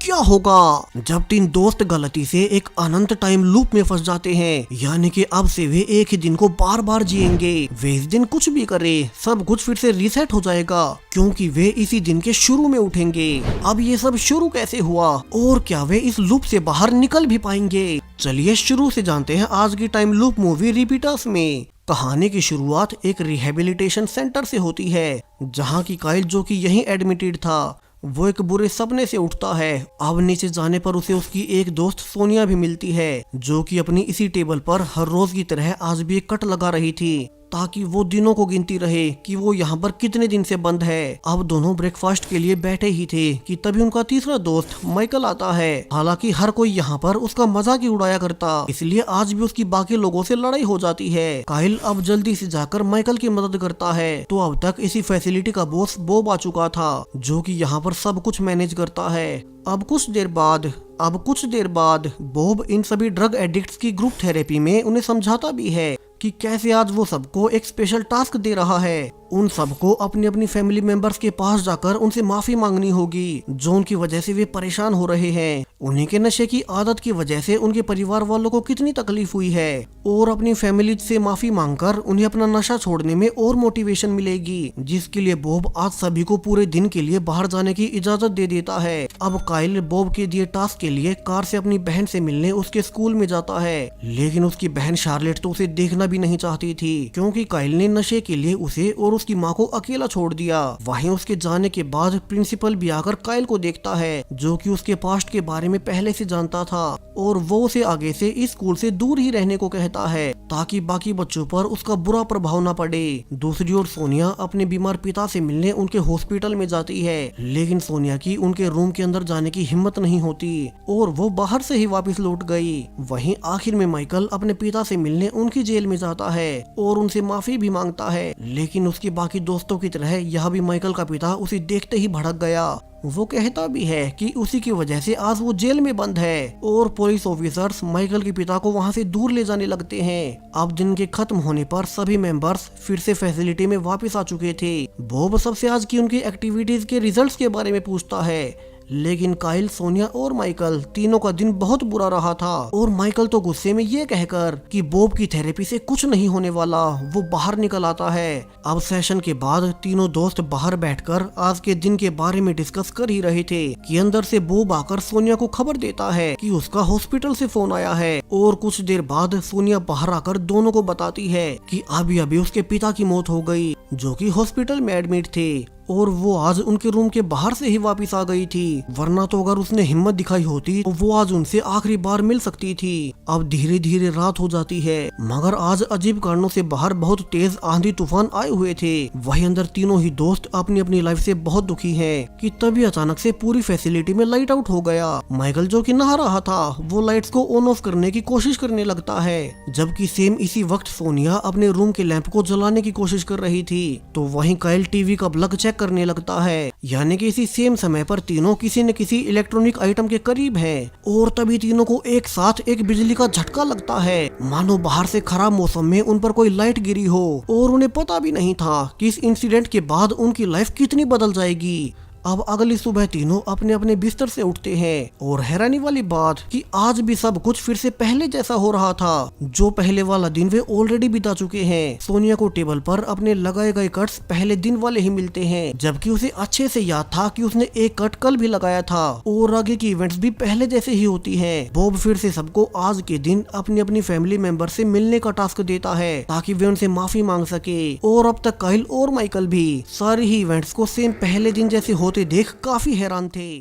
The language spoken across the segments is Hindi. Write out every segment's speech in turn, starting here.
क्या होगा जब तीन दोस्त गलती से एक अनंत टाइम लूप में फंस जाते हैं। यानी कि अब से वे एक ही दिन को बार बार जिएंगे। वे इस दिन कुछ भी करे सब कुछ फिर से रीसेट हो जाएगा, क्योंकि वे इसी दिन के शुरू में उठेंगे। अब ये सब शुरू कैसे हुआ और क्या वे इस लूप से बाहर निकल भी पाएंगे? चलिए शुरू से जानते हैं आज की टाइम लूप मूवी रिपीटर्स में। कहानी की शुरुआत एक रिहेबिलिटेशन सेंटर से होती है, जहाँ की काइल, जो कि यहीं एडमिटेड था, वो एक बुरे सपने से उठता है। अब नीचे जाने पर उसे उसकी एक दोस्त सोनिया भी मिलती है, जो कि अपनी इसी टेबल पर हर रोज की तरह आज भी एक कट लगा रही थी, ताकि वो दिनों को गिनती रहे कि वो यहाँ पर कितने दिन से बंद है। अब दोनों ब्रेकफास्ट के लिए बैठे ही थे कि तभी उनका तीसरा दोस्त माइकल आता है। हालांकि हर कोई यहाँ पर उसका मजाक ही उड़ाया करता, इसलिए आज भी उसकी बाकी लोगों से लड़ाई हो जाती है। काइल अब जल्दी से जाकर माइकल की मदद करता है। तो अब तक इसी फैसिलिटी का बॉस बॉब आ चुका था, जो कि यहाँ पर सब कुछ मैनेज करता है। अब कुछ देर बाद बॉब इन सभी ड्रग एडिक्ट्स की ग्रुप थेरेपी में उन्हें समझाता भी है कि कैसे आज वो सबको एक स्पेशल टास्क दे रहा है। उन सबको अपनी अपनी फैमिली मेंबर्स के पास जाकर उनसे माफी मांगनी होगी, जो उनकी वजह से वे परेशान हो रहे हैं। उन्हीं के नशे की आदत की वजह से उनके परिवार वालों को कितनी तकलीफ हुई है, और अपनी फैमिली से माफी मांगकर उन्हें अपना नशा छोड़ने में और मोटिवेशन मिलेगी, जिसके लिए बॉब आज सभी को पूरे दिन के लिए बाहर जाने की इजाजत दे देता है। अब काइल बॉब के दिए टास्क के लिए कार से अपनी बहन से मिलने उसके स्कूल में जाता है, लेकिन उसकी बहन शार्लेट तो उसे देखना भी नहीं चाहती थी, क्योंकि काइल ने नशे के लिए उसे और उसकी माँ को अकेला छोड़ दिया। वहीं उसके जाने के बाद प्रिंसिपल भी आकर काइल को देखता है, जो कि उसके पास्ट के बारे में पहले से जानता था, और वो उसे आगे से इस स्कूल से दूर ही रहने को कहता है, ताकि बाकी बच्चों पर उसका बुरा प्रभाव न पड़े। दूसरी ओर सोनिया अपने बीमार पिता से मिलने उनके हॉस्पिटल में जाती है, लेकिन सोनिया की उनके रूम के अंदर जाने की हिम्मत नहीं होती और वो बाहर से ही वापस लौट गई। वहीं आखिर में माइकल अपने पिता से मिलने उनकी जेल में जाता है और उनसे माफी भी मांगता है, लेकिन उसके बाकी दोस्तों की तरह यह भी माइकल का पिता उसे देखते ही भड़क गया। वो कहता भी है कि उसी की वजह से आज वो जेल में बंद है, और पुलिस ऑफिसर्स माइकल के पिता को वहां से दूर ले जाने लगते हैं। अब दिन के खत्म होने पर सभी मेंबर्स फिर से फैसिलिटी में वापस आ चुके थे। बॉब सबसे आज की उनकी एक्टिविटीज के रिजल्ट्स के बारे में पूछता है, लेकिन काइल, सोनिया और माइकल तीनों का दिन बहुत बुरा रहा था, और माइकल तो गुस्से में ये कहकर कि बॉब की थेरेपी से कुछ नहीं होने वाला, वो बाहर निकल आता है। अब सेशन के बाद तीनों दोस्त बाहर बैठकर आज के दिन के बारे में डिस्कस कर ही रहे थे कि अंदर से बॉब आकर सोनिया को खबर देता है कि उसका हॉस्पिटल से फोन आया है, और कुछ देर बाद सोनिया बाहर आकर दोनों को बताती है कि अभी अभी उसके पिता की मौत हो गई, जो कि हॉस्पिटल में एडमिट थे, और वो आज उनके रूम के बाहर से ही वापस आ गई थी, वरना तो अगर उसने हिम्मत दिखाई होती तो वो आज उनसे आखिरी बार मिल सकती थी। अब धीरे धीरे रात हो जाती है, मगर आज अजीब कारणों से बाहर बहुत तेज आंधी तूफान आए हुए थे। वहीं अंदर तीनों ही दोस्त अपनी अपनी लाइफ से बहुत दुखी हैं कि तभी अचानक से पूरी फैसिलिटी में लाइट आउट हो गया। माइकल, जो कि नहा रहा था, वो लाइट्स को ऑन ऑफ करने की कोशिश करने लगता है, जबकि सेम इसी वक्त सोनिया अपने रूम के लैंप को जलाने की कोशिश कर रही थी। तो वहीं काइल टीवी का प्लग चेक करने लगता है, यानी कि इसी सेम समय पर तीनों किसी न किसी इलेक्ट्रॉनिक आइटम के करीब हैं, और तभी तीनों को एक साथ एक बिजली का झटका लगता है, मानो बाहर से खराब मौसम में उन पर कोई लाइट गिरी हो, और उन्हें पता भी नहीं था कि इस इंसिडेंट के बाद उनकी लाइफ कितनी बदल जाएगी। अब अगली सुबह तीनों अपने अपने बिस्तर से उठते हैं, और हैरानी वाली बात कि आज भी सब कुछ फिर से पहले जैसा हो रहा था, जो पहले वाला दिन वे ऑलरेडी बिता चुके हैं। सोनिया को टेबल पर अपने लगाए गए कट्स पहले दिन वाले ही मिलते हैं, जबकि उसे अच्छे से याद था कि उसने एक कट कल भी लगाया था, और आगे की इवेंट्स भी पहले जैसे ही होती हैं। बॉब फिर से सबको आज के दिन अपनी अपनी फैमिली मेंबर से मिलने का टास्क देता है, ताकि वे उनसे माफी मांग सके। और अब तक काइल और माइकल भी सारे ही इवेंट्स को सेम पहले दिन जैसे होते देख काफी हैरान थे।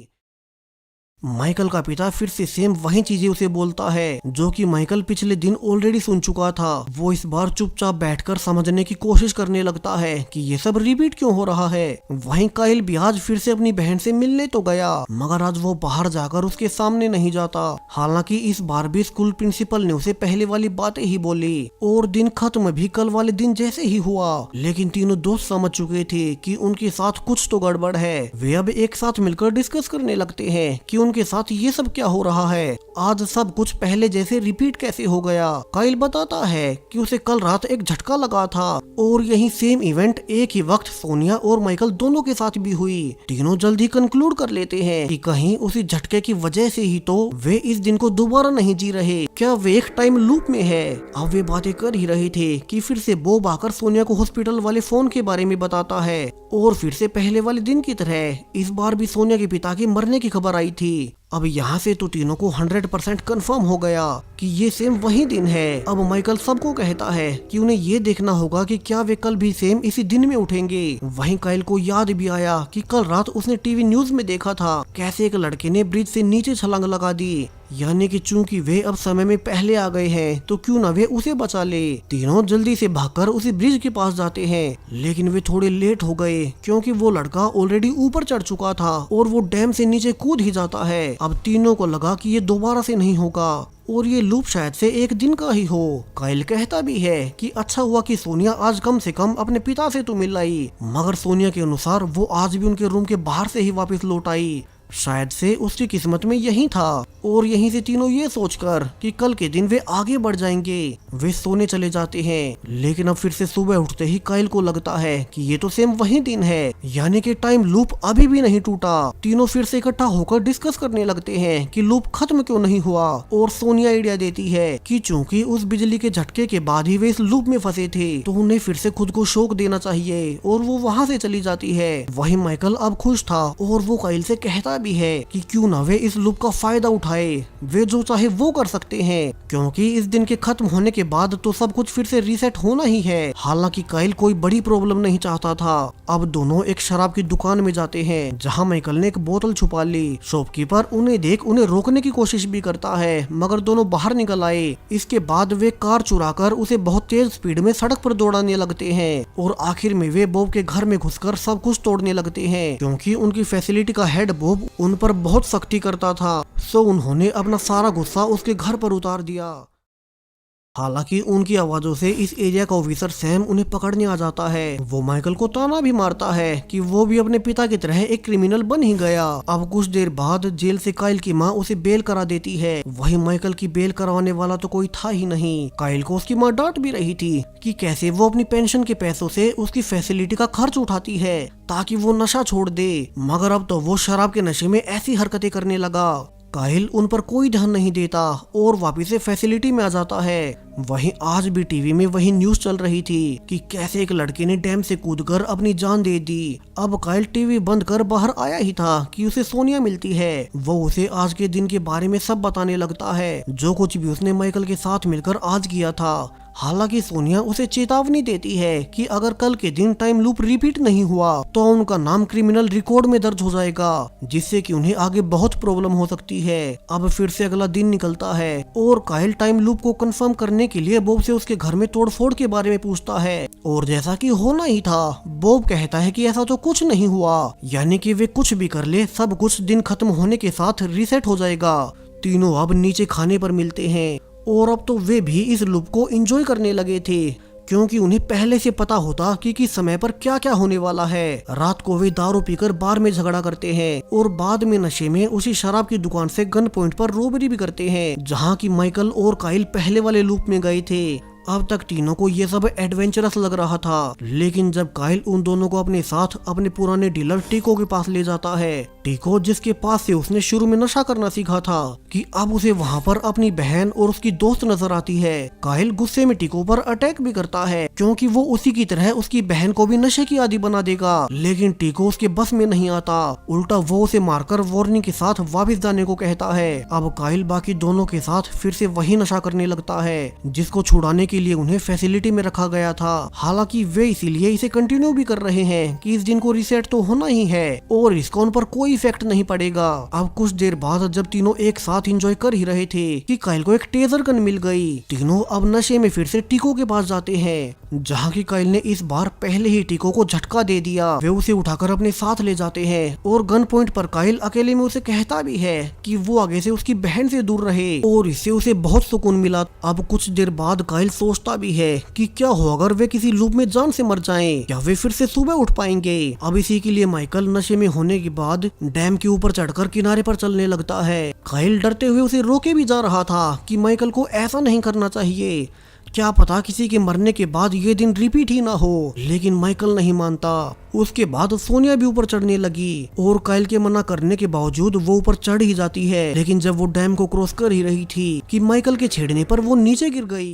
माइकल का पिता फिर से सेम वही चीजें उसे बोलता है, जो कि माइकल पिछले दिन ऑलरेडी सुन चुका था। वो इस बार चुपचाप बैठकर समझने की कोशिश करने लगता है कि ये सब रिपीट क्यों हो रहा है। वहीं काइल भी आज फिर से अपनी बहन से मिलने तो गया, मगर आज वो बाहर जाकर उसके सामने नहीं जाता। हालांकि इस बार भी स्कूल प्रिंसिपल ने उसे पहले वाली बातें ही बोली, और दिन खत्म भी कल वाले दिन जैसे ही हुआ। लेकिन तीनों दोस्त समझ चुके थे कि उनके साथ कुछ तो गड़बड़ है। वे अब एक साथ मिलकर डिस्कस करने लगते हैं कि के साथ ये सब क्या हो रहा है? आज सब कुछ पहले जैसे रिपीट कैसे हो गया? काइल बताता है कि उसे कल रात एक झटका लगा था और यही सेम इवेंट एक ही वक्त सोनिया और माइकल दोनों के साथ भी हुई। तीनों जल्दी कंक्लूड कर लेते हैं कि कहीं उसी झटके की वजह से ही तो वे इस दिन को दोबारा नहीं जी रहे। क्या वे एक टाइम लूप में है? अब वे बातें कर ही रहे थे कि फिर से बॉब आकर सोनिया को हॉस्पिटल वाले फोन के बारे में बताता है और फिर से पहले वाले दिन की तरह इस बार भी सोनिया के पिता के मरने की खबर आई थी। अब यहाँ से तो तीनों को 100% कंफर्म हो गया कि ये सेम वही दिन है। अब माइकल सबको कहता है कि उन्हें ये देखना होगा कि क्या वे कल भी सेम इसी दिन में उठेंगे। वहीं काइल को याद भी आया कि कल रात उसने टीवी न्यूज में देखा था कैसे एक लड़के ने ब्रिज से नीचे छलांग लगा दी, यानी कि चूंकि वे अब समय में पहले आ गए हैं तो क्यों ना वे उसे बचा ले। तीनों जल्दी से भागकर उसी ब्रिज के पास जाते हैं, लेकिन वे थोड़े लेट हो गए क्योंकि वो लड़का ऑलरेडी ऊपर चढ़ चुका था और वो डैम से नीचे कूद ही जाता है। अब तीनों को लगा कि ये दोबारा से नहीं होगा और ये लूप शायद से एक दिन का ही हो। काइल कहता भी है कि अच्छा हुआ कि सोनिया आज कम से कम अपने पिता से तो मिल आई, मगर सोनिया के अनुसार वो आज भी उनके रूम के बाहर से ही वापस लौट आई। शायद से उसकी किस्मत में यही था और यहीं से तीनों ये सोचकर कि कल के दिन वे आगे बढ़ जाएंगे वे सोने चले जाते हैं। लेकिन अब फिर से सुबह उठते ही काइल को लगता है कि ये तो सेम वही दिन है, यानी कि टाइम लूप अभी भी नहीं टूटा। तीनों फिर से इकट्ठा होकर डिस्कस करने लगते हैं कि लूप खत्म क्यों नहीं हुआ और सोनिया आइडिया देती है कि चूंकि उस बिजली के झटके के बाद ही वे इस लूप में फंसे थे तो उन्हें फिर से खुद को शौक देना चाहिए और वो वहाँ से चली जाती है। वही माइकल अब खुश था और वो काइल से कहता भी है कि क्यों ना वे इस लूप का फायदा उठाए, वे जो चाहे वो कर सकते हैं क्योंकि इस दिन के खत्म होने के बाद तो सब कुछ फिर से रीसेट होना ही है। हालांकि काइल कोई बड़ी प्रॉब्लम नहीं चाहता था। अब दोनों एक शराब की दुकान में जाते हैं जहां माइकल ने एक बोतल छुपा ली। शॉपकीपर उन्हें देख उन्हें रोकने की कोशिश भी करता है मगर दोनों बाहर निकल आए। इसके बाद वे कार चुराकर उसे बहुत तेज स्पीड में सड़क पर दौड़ाने लगते हैं और आखिर में वे बॉब के घर में घुसकर सब कुछ तोड़ने लगते हैं क्योंकि उनकी फैसिलिटी का हेड बॉब उन पर बहुत सख्ती करता था, सो उन्होंने अपना सारा गुस्सा उसके घर पर उतार दिया। हालांकि उनकी आवाजों से इस एरिया का ऑफिसर सैम उन्हें पकड़ने आ जाता है। वो माइकल को ताना भी मारता है कि वो भी अपने पिता की तरह एक क्रिमिनल बन ही गया। अब कुछ देर बाद जेल से काइल की माँ उसे बेल करा देती है। वही माइकल की बेल करवाने वाला तो कोई था ही नहीं। काइल को उसकी माँ डांट भी रही थी कि कैसे वो अपनी पेंशन के पैसों से उसकी फैसिलिटी का खर्च उठाती है ताकि वो नशा छोड़ दे, मगर अब तो वो शराब के नशे में ऐसी हरकतें करने लगा। काइल उन पर कोई ध्यान नहीं देता और वापिस से फैसिलिटी में आ जाता है। वहीं आज भी टीवी में वही न्यूज चल रही थी कि कैसे एक लड़के ने डैम से कूदकर अपनी जान दे दी। अब काइल टीवी बंद कर बाहर आया ही था कि उसे सोनिया मिलती है। वो उसे आज के दिन के बारे में सब बताने लगता है, जो कुछ भी उसने माइकल के साथ मिलकर आज किया था। हालांकि सोनिया उसे चेतावनी देती है कि अगर कल के दिन टाइम लूप रिपीट नहीं हुआ तो उनका नाम क्रिमिनल रिकॉर्ड में दर्ज हो जाएगा, जिससे कि उन्हें आगे बहुत प्रॉब्लम हो सकती है। अब फिर से अगला दिन निकलता है और काइल टाइम लूप को कंफर्म करने के लिए बॉब से उसके घर में तोड़फोड़ के बारे में पूछता है और जैसा कि होना ही था, बॉब कहता है कि ऐसा तो कुछ नहीं हुआ, यानी कि वे कुछ भी कर ले सब कुछ दिन खत्म होने के साथ रीसेट हो जाएगा। तीनों अब नीचे खाने पर मिलते हैं और अब तो वे भी इस लूप को एंजॉय करने लगे थे क्योंकि उन्हें पहले से पता होता कि किस समय पर क्या क्या होने वाला है। रात को वे दारू पीकर बार में झगड़ा करते हैं और बाद में नशे में उसी शराब की दुकान से गन पॉइंट पर रोबरी भी करते हैं जहां की माइकल और काइल पहले वाले लूप में गए थे। अब तक तीनों को ये सब एडवेंचरस लग रहा था, लेकिन जब काइल उन दोनों को अपने साथ अपने पुराने डीलर टीको के पास ले जाता है, टीको जिसके पास से उसने शुरू में नशा करना सीखा था, कि अब उसे वहाँ पर अपनी बहन और उसकी दोस्त नजर आती है। काइल गुस्से में टीको पर अटैक भी करता है क्योंकि वो उसी की तरह उसकी बहन को भी नशे की आदी बना देगा, लेकिन टीको उसके बस में नहीं आता। उल्टा वो उसे मारकर वार्निंग के साथ वापस जाने को कहता है। अब काइल बाकी दोनों के साथ फिर से वही नशा करने लगता है जिसको छुड़ाने के लिए उन्हें फैसिलिटी में रखा गया था। हालांकि वे इसीलिए इसे कंटिन्यू भी कर रहे हैं कि इस दिन को रीसेट तो होना ही है और इसका उन पर कोई इफेक्ट नहीं पड़ेगा। अब कुछ देर बाद जब तीनों एक साथ एंजॉय कर ही रहे थे कि काइल को एक टेजर गन मिल गई। तीनों अब नशे में फिर से टीको के पास जाते हैं जहाँ की काइल ने इस बार पहले ही टीको को झटका दे दिया। वे उसे उठाकर अपने साथ ले जाते हैं और गन पॉइंट पर काइल अकेले में उसे कहता भी है कि वो आगे से उसकी बहन से दूर रहे और इससे उसे बहुत सुकून मिला। अब कुछ देर बाद काइल सोचता भी है कि क्या हो अगर वे किसी लूप में जान से मर जाएं, या वे फिर से सुबह उठ पाएंगे। अब इसी के लिए माइकल नशे में होने के बाद डैम के ऊपर चढ़कर किनारे पर चलने लगता है। काइल डरते हुए उसे रोके भी जा रहा था कि माइकल को ऐसा नहीं करना चाहिए, क्या पता किसी के मरने के बाद ये दिन रिपीट ही ना हो, लेकिन माइकल नहीं मानता। उसके बाद सोनिया भी ऊपर चढ़ने लगी और काइल के मना करने के बावजूद वो ऊपर चढ़ ही जाती है। लेकिन जब वो डैम को क्रॉस कर ही रही थी कि माइकल के छेड़ने पर वो नीचे गिर गई।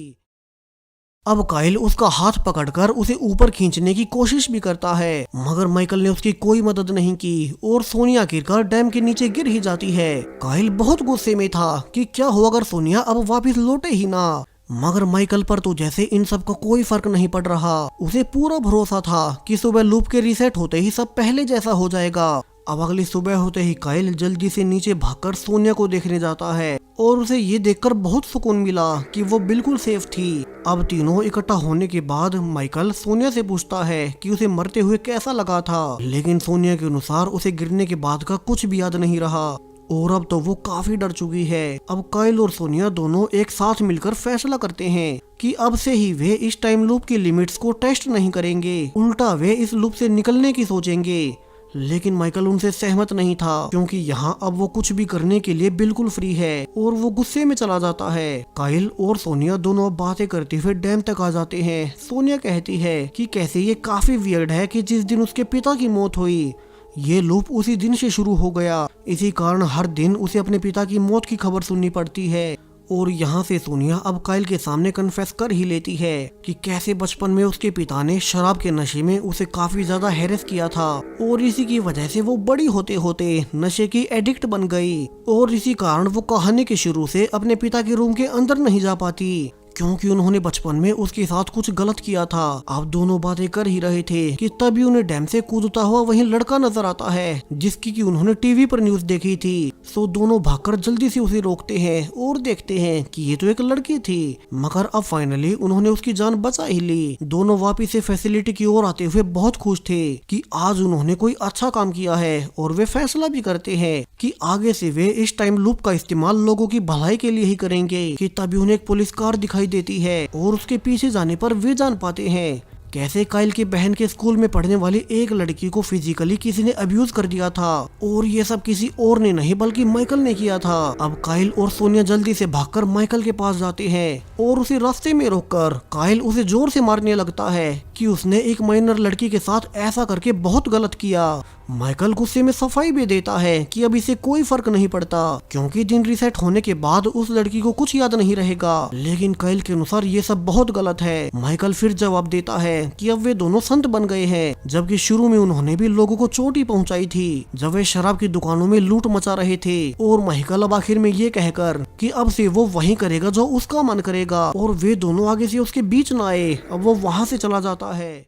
अब काइल उसका हाथ पकड़कर उसे ऊपर खींचने की कोशिश भी करता है, मगर माइकल ने उसकी कोई मदद नहीं की और सोनिया गिरकर डैम के नीचे गिर ही जाती है। काइल बहुत गुस्से में था कि क्या हो अगर सोनिया अब वापस लौटे ही ना, मगर माइकल पर तो जैसे इन सब का कोई फर्क नहीं पड़ रहा। उसे पूरा भरोसा था कि सुबह लूप के रीसेट होते ही सब पहले जैसा हो जाएगा। अब अगली सुबह होते ही काइल जल्दी से नीचे भागकर सोनिया को देखने जाता है और उसे ये देखकर बहुत सुकून मिला कि वो बिल्कुल सेफ थी। अब तीनों इकट्ठा होने के बाद माइकल सोनिया से पूछता है कि उसे मरते हुए कैसा लगा था, लेकिन सोनिया के अनुसार उसे गिरने के बाद का कुछ भी याद नहीं रहा और अब तो वो काफी डर चुकी है। अब काइल और सोनिया दोनों एक साथ मिलकर फैसला करते हैं कि अब से ही वे इस टाइम लूप की लिमिट्स को टेस्ट नहीं करेंगे, उल्टा वे इस लूप से निकलने की सोचेंगे। लेकिन माइकल उनसे सहमत नहीं था, क्योंकि यहाँ अब वो कुछ भी करने के लिए बिल्कुल फ्री है और वो गुस्से में चला जाता है। काइल और सोनिया दोनों बातें करते हुए डैम तक आ जाते हैं। सोनिया कहती है कि कैसे ये काफी वियर्ड है कि जिस दिन उसके पिता की मौत हुई ये लूप उसी दिन से शुरू हो गया। इसी कारण हर दिन उसे अपने पिता की मौत की खबर सुननी पड़ती है। और यहाँ से सोनिया अब काइल के सामने कन्फेस कर ही लेती है कि कैसे बचपन में उसके पिता ने शराब के नशे में उसे काफी ज्यादा हैरेस किया था और इसी की वजह से वो बड़ी होते होते नशे की एडिक्ट बन गई और इसी कारण वो कहानी के शुरू से अपने पिता के रूम के अंदर नहीं जा पाती, क्योंकि उन्होंने बचपन में उसके साथ कुछ गलत किया था। अब दोनों बातें कर ही रहे थे कि तभी उन्हें डैम से कूदता हुआ वहीं लड़का नजर आता है जिसकी कि उन्होंने टीवी पर न्यूज देखी थी। सो दोनों भागकर जल्दी से उसे रोकते हैं और देखते हैं कि ये तो एक लड़की थी, मगर अब फाइनली उन्होंने उसकी जान बचा ही ली। दोनों वापिस से फैसिलिटी की ओर आते हुए बहुत खुश थे कि आज उन्होंने कोई अच्छा काम किया है और वे फैसला भी करते हैं कि आगे से वे इस टाइम लूप का इस्तेमाल लोगों की भलाई के लिए ही करेंगे। कि तभी उन्हें एक पुलिस कार दिखाई देती है और उसके पीछे जाने पर वे जान पाते हैं कैसे काइल की बहन के स्कूल में पढ़ने वाली एक लड़की को फिजिकली किसी ने अब्यूज कर दिया था और ये सब किसी और ने नहीं बल्कि माइकल ने किया था। अब काइल और सोनिया जल्दी से भागकर माइकल के पास जाते हैं और उसे रास्ते में रोककर काइल उसे जोर से मारने लगता है कि उसने एक माइनर लड़की के साथ ऐसा करके बहुत गलत किया। माइकल गुस्से में सफाई भी देता है कि अब इसे कोई फर्क नहीं पड़ता, क्योंकि दिन रीसेट होने के बाद उस लड़की को कुछ याद नहीं रहेगा। लेकिन काइल के अनुसार ये सब बहुत गलत है। माइकल फिर जवाब देता है कि अब वे दोनों संत बन गए हैं, जबकि शुरू में उन्होंने भी लोगों को चोटी पहुंचाई थी जब वे शराब की दुकानों में लूट मचा रहे थे। और माइकल अब आखिर में ये कहकर कि अब से वो वही करेगा जो उसका मन करेगा और वे दोनों आगे से उसके बीच न आए, अब वो वहाँ से चला जाता है।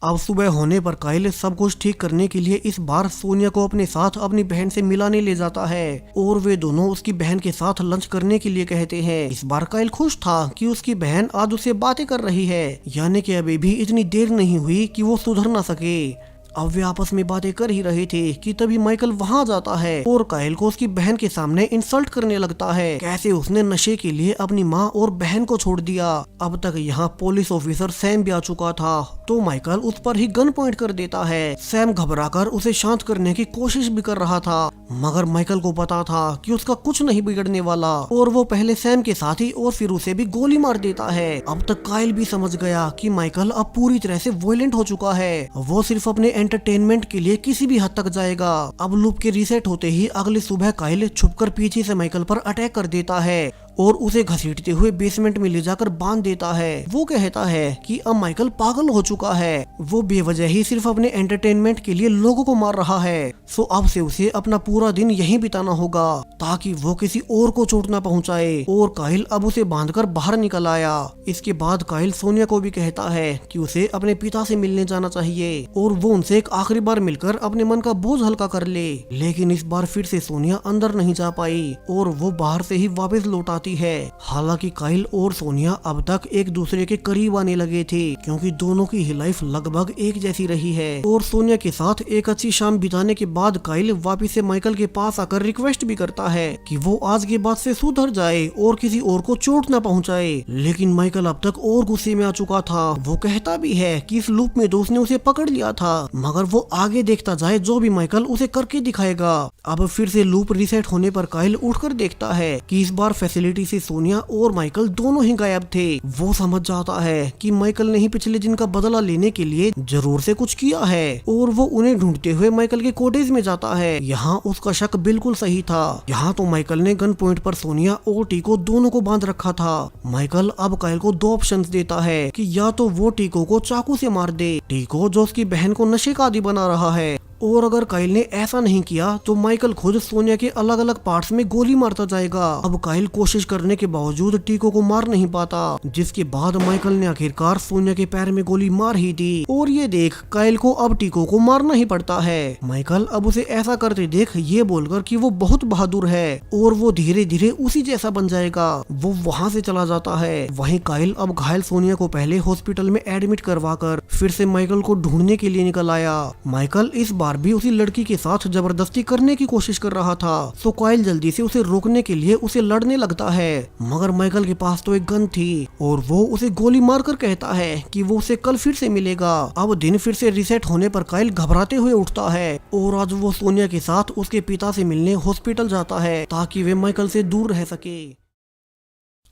अब सुबह होने पर काइल सब कुछ ठीक करने के लिए इस बार सोनिया को अपने साथ अपनी बहन से मिलाने ले जाता है और वे दोनों उसकी बहन के साथ लंच करने के लिए कहते हैं। इस बार काइल खुश था कि उसकी बहन आज उससे बातें कर रही है, यानी कि अभी भी इतनी देर नहीं हुई कि वो सुधर ना सके। अब वे आपस में बातें कर ही रहे थे कि तभी माइकल वहां जाता है और काइल को उसकी बहन के सामने इंसल्ट करने लगता है, कैसे उसने नशे के लिए अपनी माँ और बहन को छोड़ दिया। अब तक यहाँ पुलिस ऑफिसर सैम भी आ चुका था, तो माइकल उस पर ही गन पॉइंट कर देता है। सैम घबराकर उसे शांत करने की कोशिश भी कर रहा था, मगर माइकल को पता था कि उसका कुछ नहीं बिगड़ने वाला और वो पहले सैम के साथ ही और फिर उसे भी गोली मार देता है। अब तक काइल भी समझ गया कि माइकल अब पूरी तरह से वायलेंट हो चुका है, वो सिर्फ अपने एंटरटेनमेंट के लिए किसी भी हद तक जाएगा। अब लूप के रीसेट होते ही अगली सुबह काइल छुपकर पीछे से माइकल पर अटैक कर देता है और उसे घसीटते हुए बेसमेंट में ले जाकर बांध देता है। वो कहता है कि अब माइकल पागल हो चुका है, वो बेवजह ही सिर्फ अपने एंटरटेनमेंट के लिए लोगों को मार रहा है। सो अब से उसे अपना पूरा दिन यहीं बिताना होगा ताकि वो किसी और को चोट ना पहुंचाए। और काइल अब उसे बांधकर बाहर निकल आया। इसके बाद काइल सोनिया को भी कहता है कि उसे अपने पिता से मिलने जाना चाहिए और वो उनसे एक आखिरी बार मिलकर अपने मन का बोझ हल्का कर ले। लेकिन इस बार फिर से सोनिया अंदर नहीं जा पाई और वो बाहर से ही वापस लौट जाती है। हालांकि काइल और सोनिया अब तक एक दूसरे के करीब आने लगे थे, क्योंकि दोनों की ही लाइफ लगभग एक जैसी रही है। और सोनिया के साथ एक अच्छी शाम बिताने के बाद काइल वापिस से माइकल के पास आकर रिक्वेस्ट भी करता है कि वो आज के बाद से सुधर जाए और किसी और को चोट न पहुंचाए। लेकिन माइकल अब तक और गुस्से में आ चुका था। वो कहता भी है कि इस लूप में दोस्त ने उसे पकड़ लिया था, मगर वो आगे देखता जाए जो भी माइकल उसे करके दिखाएगा। अब फिर से लूप रीसेट होने पर काइल उठकर देखता है कि इस बार फैसिलिटी से सोनिया और माइकल दोनों ही गायब थे। वो समझ जाता है कि माइकल ने ही पिछले दिन का बदला लेने के लिए जरूर से कुछ किया है और वो उन्हें ढूंढते हुए माइकल के कॉटेज में जाता है। यहाँ उसका शक बिल्कुल सही था। यहाँ तो माइकल ने गन पॉइंट पर सोनिया और टीको दोनों को बांध रखा था। माइकल अब काइल को दो ऑप्शंस देता है कि या तो वो टीको को चाकू से मार दे, टीको जो उसकी बहन को नशे का आदी बना रहा है, और अगर काइल ने ऐसा नहीं किया तो माइकल खुद सोनिया के अलग अलग पार्ट्स में गोली मारता जाएगा। अब काइल कोशिश करने के बावजूद टीको को मार नहीं पाता, जिसके बाद माइकल ने आखिरकार सोनिया के पैर में गोली मार ही दी। और ये देख काइल को अब टीको को मारना ही पड़ता है। माइकल अब उसे ऐसा करते देख ये बोलकर कि वो बहुत बहादुर है और वो धीरे धीरे उसी जैसा बन जाएगा, वो वहाँ से चला जाता है। वहीं काइल अब घायल सोनिया को पहले हॉस्पिटल में एडमिट करवा कर फिर से माइकल को ढूंढने के लिए निकल आया। माइकल इस बार भी उसी लड़की के साथ जबरदस्ती करने की कोशिश कर रहा था, तो काइल जल्दी से उसे रोकने के लिए उसे लड़ने लगता है, मगर माइकल के पास तो एक गन थी और वो उसे गोली मारकर कहता है कि वो उसे कल फिर से मिलेगा। अब दिन फिर से रीसेट होने पर काइल घबराते हुए उठता है और आज वो सोनिया के साथ उसके पिता से मिलने हॉस्पिटल जाता है ताकि वे माइकल से दूर रह सके।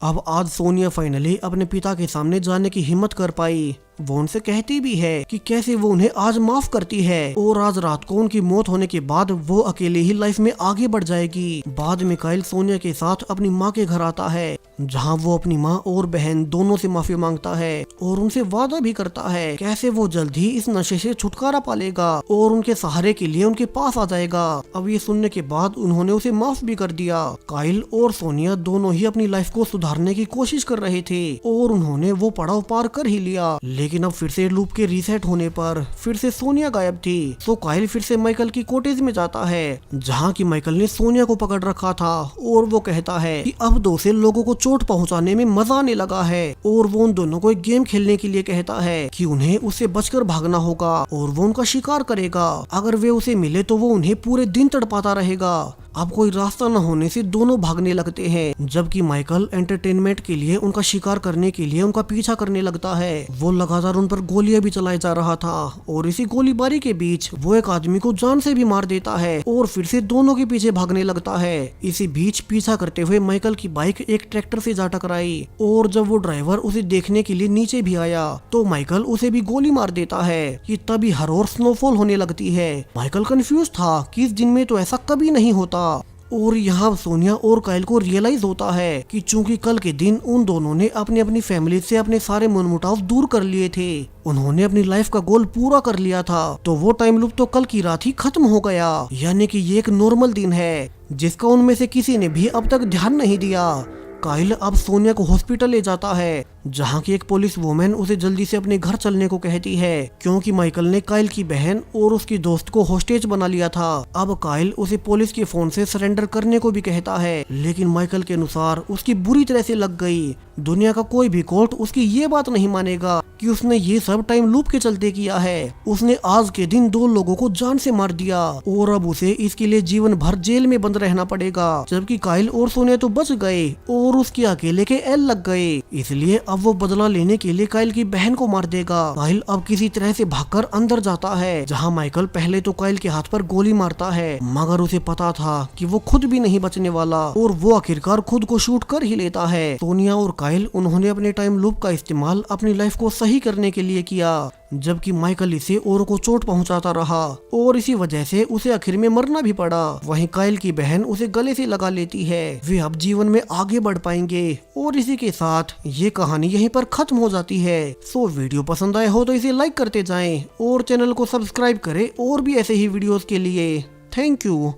अब आज सोनिया फाइनली अपने पिता के सामने जाने की हिम्मत कर पाई। वो उनसे कहती भी है कि कैसे वो उन्हें आज माफ करती है और आज रात को उनकी मौत होने के बाद वो अकेले ही लाइफ में आगे बढ़ जाएगी। बाद में काइल सोनिया के साथ अपनी माँ के घर आता है, जहाँ वो अपनी माँ और बहन दोनों से माफी मांगता है और उनसे वादा भी करता है कैसे वो जल्द ही इस नशे से छुटकारा पालेगा और उनके सहारे के लिए उनके पास आ जाएगा। अब ये सुनने के बाद उन्होंने उसे माफ भी कर दिया। काइल और सोनिया दोनों ही अपनी लाइफ को सुधारने की कोशिश कर रहे थे और उन्होंने वो पड़ाव पार कर ही लिया। लेकिन अब फिर से लूप के रीसेट होने पर फिर से सोनिया गायब थी, तो काइल फिर से माइकल की कॉटेज में जाता है, जहाँ की माइकल ने सोनिया को पकड़ रखा था और वो कहता है कि अब दो से लोगों को चोट पहुंचाने में मजा आने लगा है और वो उन दोनों को एक गेम खेलने के लिए कहता है कि उन्हें उससे बचकर भागना होगा और वो उनका शिकार करेगा। अगर वे उसे मिले तो वो उन्हें पूरे दिन तड़पाता रहेगा। अब कोई रास्ता न होने से दोनों भागने लगते हैं, जबकि माइकल एंटरटेनमेंट के लिए उनका शिकार करने के लिए उनका पीछा करने लगता है। वो लगातार उन पर गोलियां भी चलाए जा रहा था और इसी गोलीबारी के बीच वो एक आदमी को जान से भी मार देता है और फिर से दोनों के पीछे भागने लगता है। इसी बीच पीछा करते हुए माइकल की बाइक एक ट्रैक्टर से जा टकराई और जब वो ड्राइवर उसे देखने के लिए नीचे भी आया तो माइकल उसे भी गोली मार देता है कि तभी हर ओर स्नोफॉल होने लगती है। माइकल कंफ्यूज था कि इस दिन में तो ऐसा कभी नहीं होता। और यहाँ सोनिया और काइल को रियलाइज होता है कि चूंकि कल के दिन उन दोनों ने अपनी अपनी फैमिली से अपने सारे मनमुटाव दूर कर लिए थे, उन्होंने अपनी लाइफ का गोल पूरा कर लिया था, तो वो टाइम लूप तो कल की रात ही खत्म हो गया। यानी कि ये एक नॉर्मल दिन है जिसका उनमें से किसी ने भी अब तक ध्यान नहीं दिया। काइल अब सोनिया को हॉस्पिटल ले जाता है, जहाँ की एक पुलिस वुमेन उसे जल्दी से अपने घर चलने को कहती है, क्योंकि माइकल ने काइल की बहन और उसकी दोस्त को होस्टेज बना लिया था। अब काइल उसे पुलिस के फोन से सरेंडर करने को भी कहता है, लेकिन माइकल के अनुसार उसकी बुरी तरह से लग गई। दुनिया का कोई भी कोर्ट उसकी ये बात नहीं मानेगा कि उसने ये सब टाइम लूप के चलते किया है। उसने आज के दिन 2 लोगों को जान से मार दिया और अब उसे इसके लिए जीवन भर जेल में बंद रहना पड़ेगा, जबकि काइल और सोनिया तो बच गए और उसके अकेले के एल लग गए। इसलिए अब वो बदला लेने के लिए काइल की बहन को मार देगा। काइल अब किसी तरह से भागकर अंदर जाता है, जहाँ माइकल पहले तो काइल के हाथ पर गोली मारता है, मगर उसे पता था कि वो खुद भी नहीं बचने वाला और वो आखिरकार खुद को शूट कर ही लेता है। सोनिया और काइल उन्होंने अपने टाइम लूप का इस्तेमाल अपनी लाइफ को सही करने के लिए किया, जबकि माइकल इसे और को चोट पहुंचाता रहा और इसी वजह से उसे आखिर में मरना भी पड़ा। वहीं काइल की बहन उसे गले से लगा लेती है। वे अब जीवन में आगे बढ़ पाएंगे और इसी के साथ ये कहानी यहीं पर खत्म हो जाती है। सो वीडियो पसंद आए हो तो इसे लाइक करते जाएं और चैनल को सब्सक्राइब करें और भी ऐसे ही वीडियोस के लिए। Thank you.